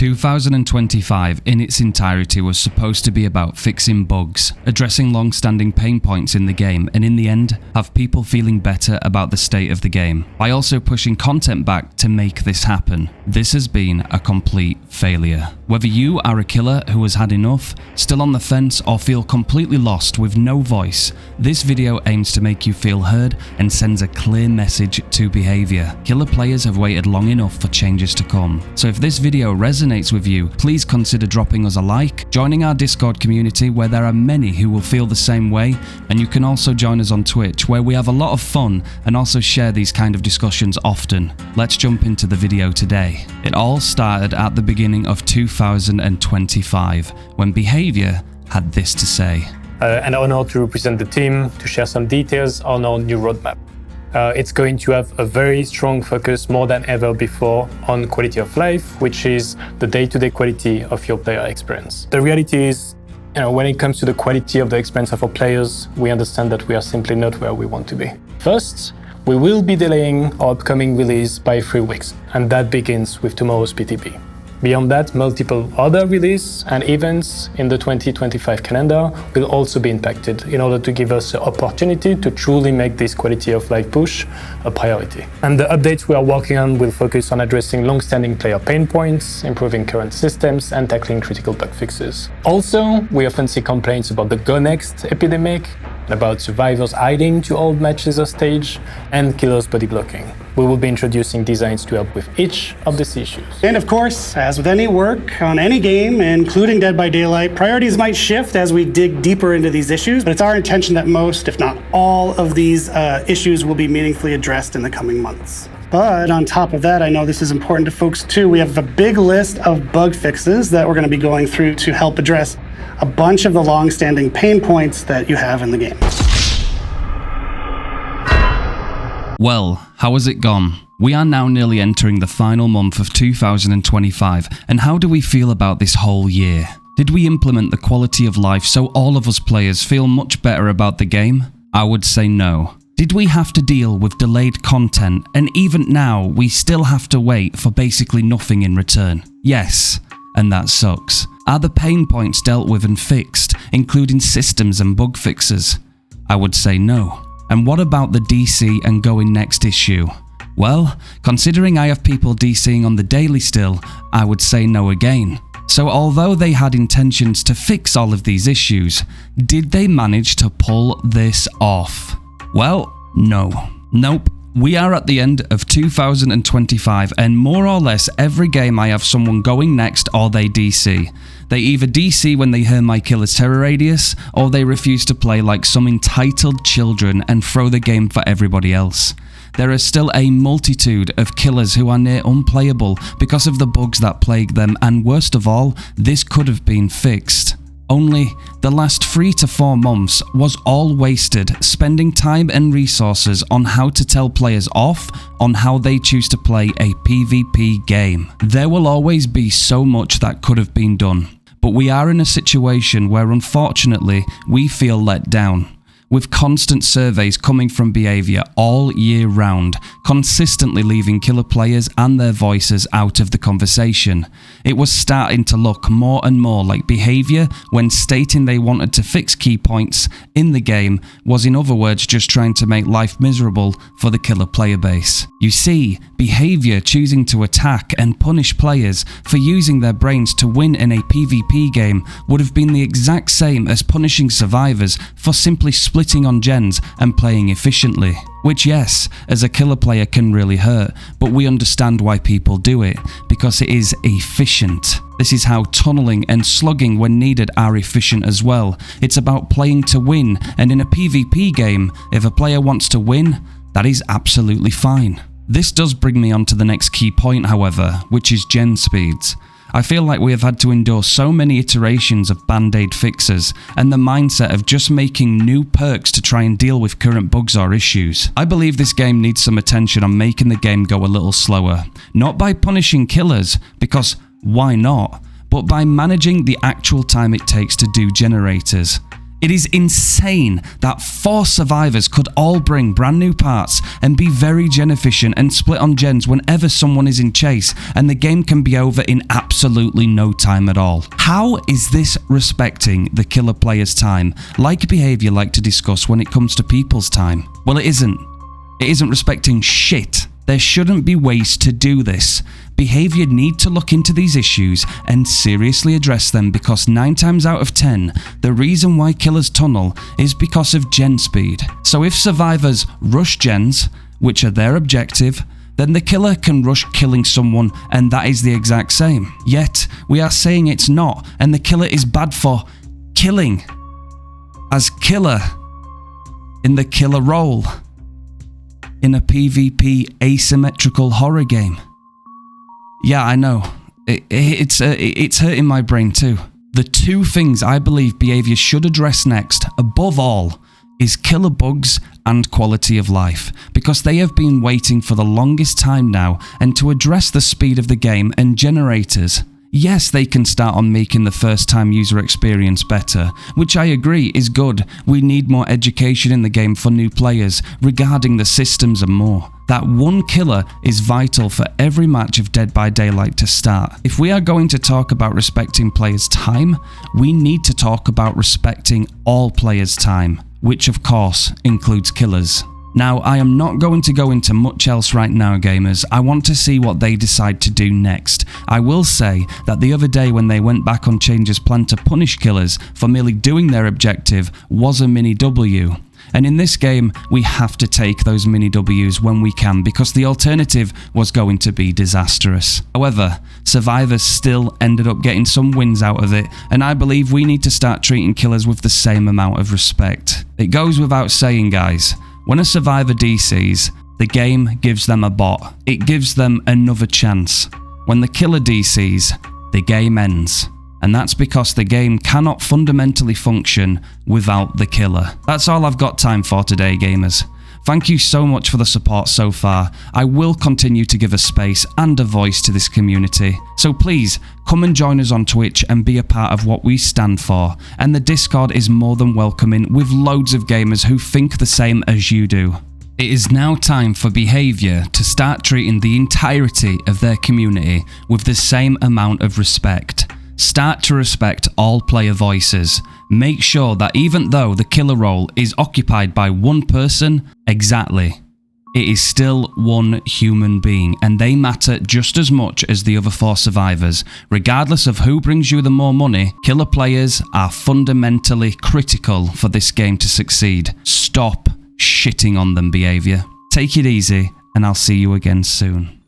2025 in its entirety was supposed to be about fixing bugs, addressing long-standing pain points in the game, and in the end, have people feeling better about the state of the game, by also pushing content back to make this happen. This has been a complete failure. Whether you are a killer who has had enough, still on the fence, or feel completely lost with no voice, this video aims to make you feel heard and sends a clear message to Behaviour. Killer players have waited long enough for changes to come. So if this video resonates with you, please consider dropping us a like, joining our Discord community where there are many who will feel the same way, and you can also join us on Twitch where we have a lot of fun and also share these kind of discussions often. Let's jump into the video today. It all started at the beginning of 2025 when Behaviour had this to say. An honor to represent the team, to share some details on our new roadmap. It's going to have a very strong focus, more than ever before, on quality of life, which is the day-to-day quality of your player experience. The reality is, when it comes to the quality of the experience of our players, we understand that we are simply not where we want to be. First, we will be delaying our upcoming release by 3 weeks, and that begins with tomorrow's PTP. Beyond that, multiple other releases and events in the 2025 calendar will also be impacted in order to give us the opportunity to truly make this quality of life push a priority. And the updates we are working on will focus on addressing long-standing player pain points, improving current systems, and tackling critical bug fixes. Also, we often see complaints about the Go Next epidemic, about survivors hiding to hold matches or stage, and killers body blocking. We will be introducing designs to help with each of these issues. And of course, as with any work on any game, including Dead by Daylight, priorities might shift as we dig deeper into these issues, but it's our intention that most, if not all, of these issues will be meaningfully addressed in the coming months. But on top of that, I know this is important to folks too, we have a big list of bug fixes that we're going to be going through to help address a bunch of the long-standing pain points that you have in the game. Well, how has it gone? We are now nearly entering the final month of 2025, and how do we feel about this whole year? Did we implement the quality of life so all of us players feel much better about the game? I would say no. Did we have to deal with delayed content, and even now we still have to wait for basically nothing in return? Yes, and that sucks. Are the pain points dealt with and fixed, including systems and bug fixes? I would say no. And what about the DC and going next issue? Well, considering I have people DCing on the daily still, I would say no again. So although they had intentions to fix all of these issues, did they manage to pull this off? Well, no. Nope. We are at the end of 2025 and more or less every game I have someone going next or they DC. They either DC when they hear my killer's terror radius, or they refuse to play like some entitled children and throw the game for everybody else. There are still a multitude of killers who are near unplayable because of the bugs that plague them, and worst of all, this could have been fixed. Only the last 3 to 4 months was all wasted spending time and resources on how to tell players off on how they choose to play a PvP game. There will always be so much that could have been done, but we are in a situation where unfortunately we feel let down. With constant surveys coming from Behaviour all year round, consistently leaving killer players and their voices out of the conversation. It was starting to look more and more like Behaviour, when stating they wanted to fix key points in the game, was in other words just trying to make life miserable for the killer player base. You see, Behaviour choosing to attack and punish players for using their brains to win in a PvP game would have been the exact same as punishing survivors for simply splitting on gens and playing efficiently. Which, yes, as a killer player can really hurt, but we understand why people do it, because it is efficient. This is how tunneling and slugging when needed are efficient as well. It's about playing to win, and in a PvP game, if a player wants to win, that is absolutely fine. This does bring me on to the next key point, however, which is gen speeds. I feel like we have had to endure so many iterations of band-aid fixes, and the mindset of just making new perks to try and deal with current bugs or issues. I believe this game needs some attention on making the game go a little slower. Not by punishing killers, because why not? But by managing the actual time it takes to do generators. It is insane that 4 survivors could all bring brand new parts and be very gen efficient and split on gens whenever someone is in chase, and the game can be over in absolutely no time at all. How is this respecting the killer player's time, like Behaviour like to discuss when it comes to people's time? Well, it isn't. It isn't respecting shit. There shouldn't be ways to do this. Behaviour need to look into these issues and seriously address them, because 9 times out of 10, the reason why killers tunnel is because of gen speed. So if survivors rush gens, which are their objective, then the killer can rush killing someone, and that is the exact same. Yet, we are saying it's not, and the killer is bad for killing. As killer, in the killer role, in a PvP asymmetrical horror game. Yeah, I know. It's hurting my brain too. The 2 things I believe Behaviour should address next, above all, is killer bugs and quality of life, because they have been waiting for the longest time now, and to address the speed of the game and generators. Yes, they can start on making the first time user experience better, which I agree is good. We need more education in the game for new players regarding the systems and more. That 1 killer is vital for every match of Dead by Daylight to start. If we are going to talk about respecting players' time, we need to talk about respecting all players' time, which of course includes killers. Now, I am not going to go into much else right now, gamers. I want to see what they decide to do next. I will say that the other day when they went back on Change's plan to punish killers for merely doing their objective was a mini W. And in this game, we have to take those mini Ws when we can, because the alternative was going to be disastrous. However, survivors still ended up getting some wins out of it, and I believe we need to start treating killers with the same amount of respect. It goes without saying, guys, when a survivor DCs, the game gives them a bot. It gives them another chance. When the killer DCs, the game ends. And that's because the game cannot fundamentally function without the killer. That's all I've got time for today, gamers. Thank you so much for the support so far. I will continue to give a space and a voice to this community. So please, come and join us on Twitch and be a part of what we stand for. And the Discord is more than welcoming, with loads of gamers who think the same as you do. It is now time for Behaviour to start treating the entirety of their community with the same amount of respect. Start to respect all player voices. Make sure that even though the killer role is occupied by 1 person, exactly, it is still 1 human being, and they matter just as much as the other 4 survivors. Regardless of who brings you the more money, killer players are fundamentally critical for this game to succeed. Stop shitting on them, Behaviour. Take it easy, and I'll see you again soon.